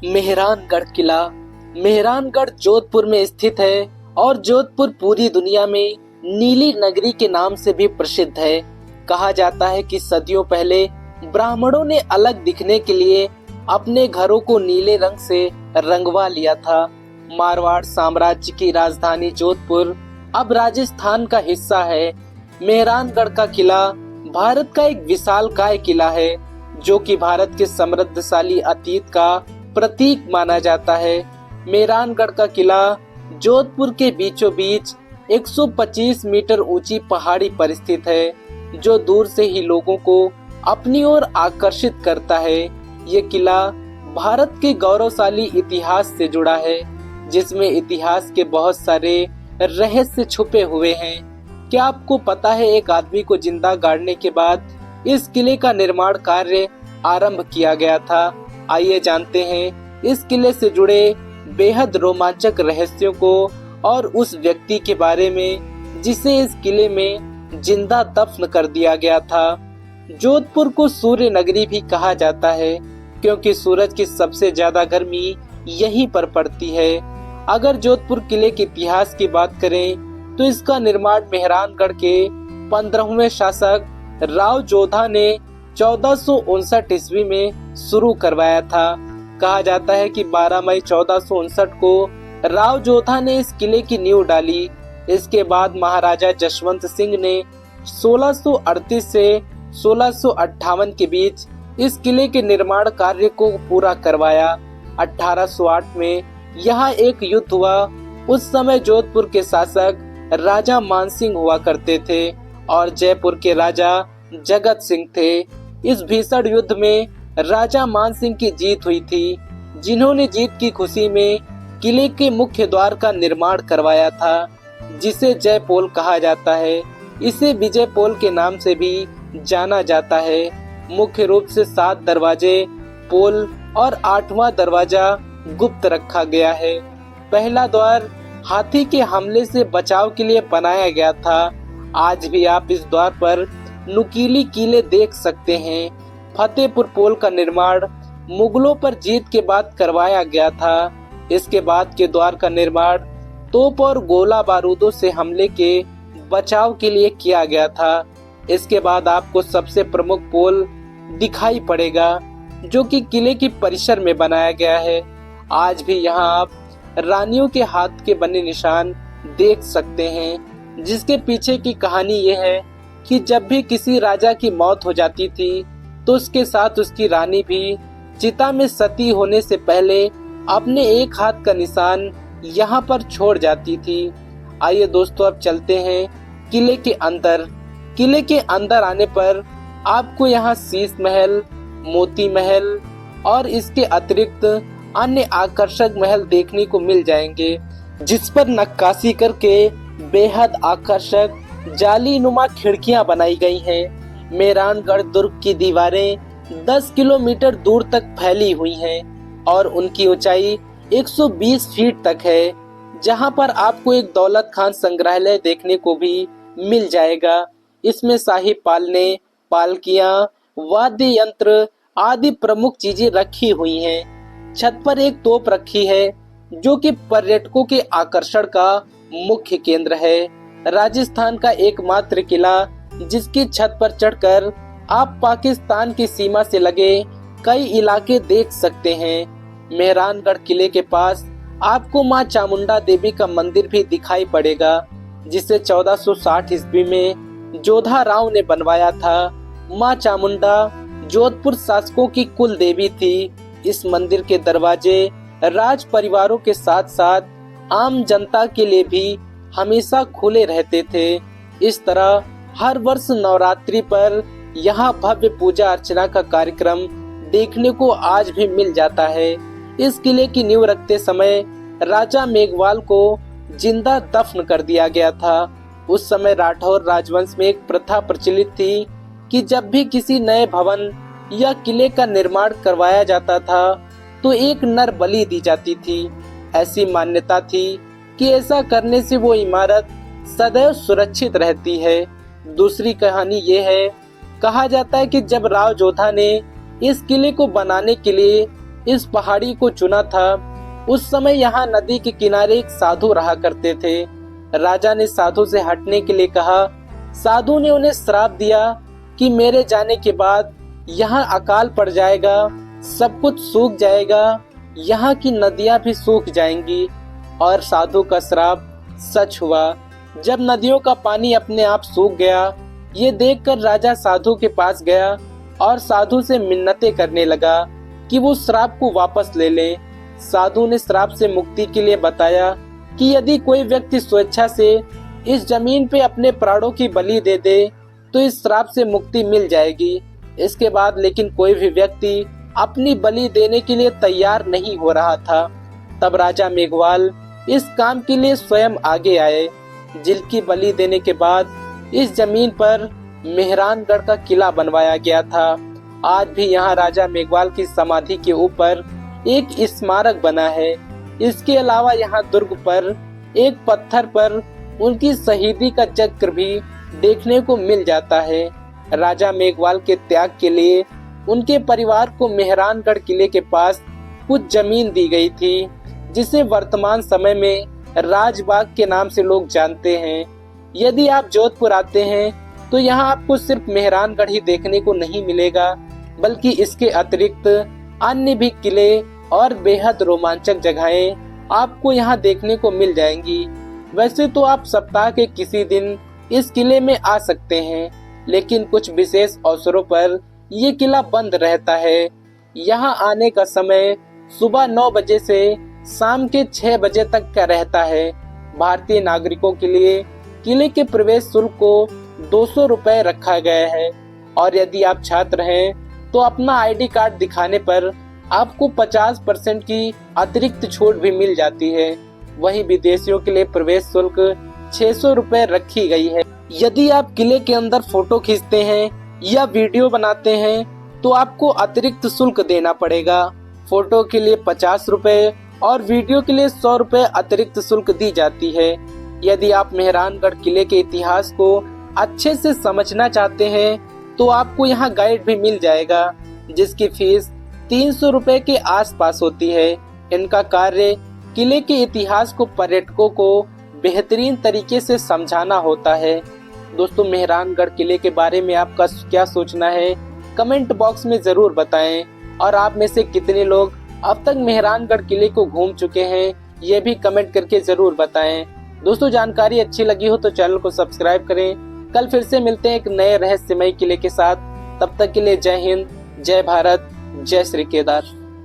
मेहरानगढ़ किला। मेहरानगढ़ जोधपुर में स्थित है और जोधपुर पूरी दुनिया में नीली नगरी के नाम से भी प्रसिद्ध है। कहा जाता है कि सदियों पहले ब्राह्मणों ने अलग दिखने के लिए अपने घरों को नीले रंग से रंगवा लिया था। मारवाड़ साम्राज्य की राजधानी जोधपुर अब राजस्थान का हिस्सा है। मेहरानगढ़ का किला भारत का एक विशालकाय किला है जो कि भारत के समृद्धशाली अतीत का प्रतीक माना जाता है। मेहरानगढ़ का किला जोधपुर के बीचों बीच 125 मीटर ऊंची पहाड़ी पर स्थित है जो दूर से ही लोगों को अपनी ओर आकर्षित करता है। ये किला भारत के गौरवशाली इतिहास से जुड़ा है जिसमें इतिहास के बहुत सारे रहस्य छुपे हुए हैं। क्या आपको पता है एक आदमी को जिंदा गाड़ने के बाद इस किले का निर्माण कार्य आरंभ किया गया था। आइए जानते हैं इस किले से जुड़े बेहद रोमांचक रहस्यों को और उस व्यक्ति के बारे में जिसे इस किले में जिंदा दफन कर दिया गया था। जोधपुर को सूर्य नगरी भी कहा जाता है क्योंकि सूरज की सबसे ज्यादा गर्मी यहीं पर पड़ती है। अगर जोधपुर किले के इतिहास की बात करें तो इसका निर्माण मेहरानगढ़ के 15वें शासक राव जोधा ने 1459 ईस्वी में शुरू करवाया था। कहा जाता है कि 12 मई 1459 को राव जोधा ने इस किले की नींव डाली। इसके बाद महाराजा जसवंत सिंह ने 1638 से 1658 के बीच इस किले के निर्माण कार्य को पूरा करवाया। 1808 में यहाँ एक युद्ध हुआ। उस समय जोधपुर के शासक राजा मानसिंह हुआ करते थे और जयपुर के राजा जगत सिंह थे। इस भीषण युद्ध में राजा मानसिंह की जीत हुई थी जिन्होंने जीत की खुशी में किले के मुख्य द्वार का निर्माण करवाया था जिसे जय पोल कहा जाता है। इसे विजय पोल के नाम से भी जाना जाता है। मुख्य रूप से 7 दरवाजे पोल और 8वां दरवाजा गुप्त रखा गया है। पहला द्वार हाथी के हमले से बचाव के लिए बनाया गया था। आज भी आप इस द्वार पर नुकीली कीलें देख सकते हैं। फतेहपुर पोल का निर्माण मुगलों पर जीत के बाद करवाया गया था। इसके बाद के द्वार का निर्माण तोप और गोला बारूदों से हमले के बचाव के लिए किया गया था। इसके बाद आपको सबसे प्रमुख पोल दिखाई पड़ेगा जो कि किले की परिसर में बनाया गया है। आज भी यहाँ आप रानियों के हाथ के बने निशान देख सकते हैं जिसके पीछे की कहानी ये है कि जब भी किसी राजा की मौत हो जाती थी तो उसके साथ उसकी रानी भी चिता में सती होने से पहले अपने एक हाथ का निशान यहाँ पर छोड़ जाती थी। आइए दोस्तों अब चलते हैं किले के अंदर। किले के अंदर आने पर आपको यहाँ शीश महल, मोती महल और इसके अतिरिक्त अन्य आकर्षक महल देखने को मिल जाएंगे जिस पर नक्काशी करके बेहद आकर्षक जालीनुमा खिड़कियां बनाई गई हैं। मेहरानगढ़ दुर्ग की दीवारें 10 किलोमीटर दूर तक फैली हुई हैं और उनकी ऊंचाई 120 फीट तक है जहां पर आपको एक दौलत खान संग्रहालय देखने को भी मिल जाएगा। इसमें शाही पालने, पालकियां, वाद्य यंत्र आदि प्रमुख चीजें रखी हुई हैं। छत पर एक तोप रखी है जो कि पर्यटकों के आकर्षण का मुख्य केंद्र है। राजस्थान का एकमात्र किला जिसकी छत पर चढ़कर आप पाकिस्तान की सीमा से लगे कई इलाके देख सकते हैं। मेहरानगढ़ किले के पास आपको मां चामुंडा देवी का मंदिर भी दिखाई पड़ेगा जिसे 1460 ईस्वी में जोधा राव ने बनवाया था। मां चामुंडा जोधपुर शासकों की कुल देवी थी। इस मंदिर के दरवाजे राज परिवारों के साथ साथ आम जनता के लिए भी हमेशा खुले रहते थे। इस तरह हर वर्ष नवरात्रि पर यहाँ भव्य पूजा अर्चना का कार्यक्रम देखने को आज भी मिल जाता है। इस किले की नींव रखते समय राजा मेघवाल को जिंदा दफन कर दिया गया था। उस समय राठौर राजवंश में एक प्रथा प्रचलित थी कि जब भी किसी नए भवन या किले का निर्माण करवाया जाता था तो एक नर बलि दी जाती थी। ऐसी मान्यता थी कि ऐसा करने से वो इमारत सदैव सुरक्षित रहती है। दूसरी कहानी ये है, कहा जाता है कि जब राव जोधा ने इस किले को बनाने के लिए इस पहाड़ी को चुना था। उस समय यहाँ नदी के किनारे एक साधु रहा करते थे। राजा ने साधु से हटने के लिए कहा। साधु ने उन्हें श्राप दिया कि मेरे जाने के बाद यहाँ अकाल पड़ जाएगा, सब कुछ सूख जाएगा, यहाँ की नदियाँ भी सूख जाएंगी। और साधु का श्राप सच हुआ। जब नदियों का पानी अपने आप सूख गया, ये देखकर राजा साधु के पास गया और साधु से मिन्नतें करने लगा कि वो श्राप को वापस ले ले। साधु ने श्राप से मुक्ति के लिए बताया कि यदि कोई व्यक्ति स्वेच्छा से इस जमीन पे अपने प्राणों की बलि दे दे तो इस श्राप से मुक्ति मिल जाएगी। इसके बाद लेकिन कोई भी व्यक्ति अपनी बलि देने के लिए तैयार नहीं हो रहा था। तब राजा मेघवाल इस काम के लिए स्वयं आगे आए, जिनकी बलि देने के बाद इस जमीन पर मेहरानगढ़ का किला बनवाया गया था। आज भी यहाँ राजा मेघवाल की समाधि के ऊपर एक स्मारक बना है। इसके अलावा यहाँ दुर्ग पर एक पत्थर पर उनकी शहीदी का चक्र भी देखने को मिल जाता है। राजा मेघवाल के त्याग के लिए उनके परिवार को मेहरानगढ़ किले के पास कुछ जमीन दी गई थी, जिसे वर्तमान समय में राजबाग के नाम से लोग जानते हैं। यदि आप जोधपुर आते हैं तो यहाँ आपको सिर्फ मेहरानगढ़ ही देखने को नहीं मिलेगा, बल्कि इसके अतिरिक्त अन्य भी किले और बेहद रोमांचक जगहें आपको यहाँ देखने को मिल जाएंगी। वैसे तो आप सप्ताह के किसी दिन इस किले में आ सकते हैं, लेकिन कुछ विशेष अवसरों पर ये किला बंद रहता है। यहाँ आने का समय सुबह 9 बजे से शाम के 6 बजे तक का रहता है। भारतीय नागरिकों के लिए किले के प्रवेश शुल्क को 200 रुपए रखा गया है, और यदि आप छात्र हैं तो अपना आईडी कार्ड दिखाने पर आपको 50% की अतिरिक्त छूट भी मिल जाती है। वहीं विदेशियों के लिए प्रवेश शुल्क 600 रुपए रखी गई है। यदि आप किले के अंदर फोटो खींचते हैं या वीडियो बनाते हैं तो आपको अतिरिक्त शुल्क देना पड़ेगा। फोटो के लिए 50 रुपए और वीडियो के लिए 100 रुपए अतिरिक्त शुल्क दी जाती है। यदि आप मेहरानगढ़ किले के इतिहास को अच्छे से समझना चाहते हैं तो आपको यहाँ गाइड भी मिल जाएगा, जिसकी फीस 300 रुपए के आसपास होती है। इनका कार्य किले के इतिहास को पर्यटकों को बेहतरीन तरीके से समझाना होता है। दोस्तों, मेहरानगढ़ किले के बारे में आपका क्या सोचना है, कमेंट बॉक्स में जरूर बताएं। और आप में से कितने लोग अब तक मेहरानगढ़ किले को घूम चुके हैं, ये भी कमेंट करके जरूर बताएं। दोस्तों, जानकारी अच्छी लगी हो तो चैनल को सब्सक्राइब करें। कल फिर से मिलते हैं एक नए रहस्यमय किले के साथ। तब तक के लिए जय हिंद, जय भारत, जय श्री केदार।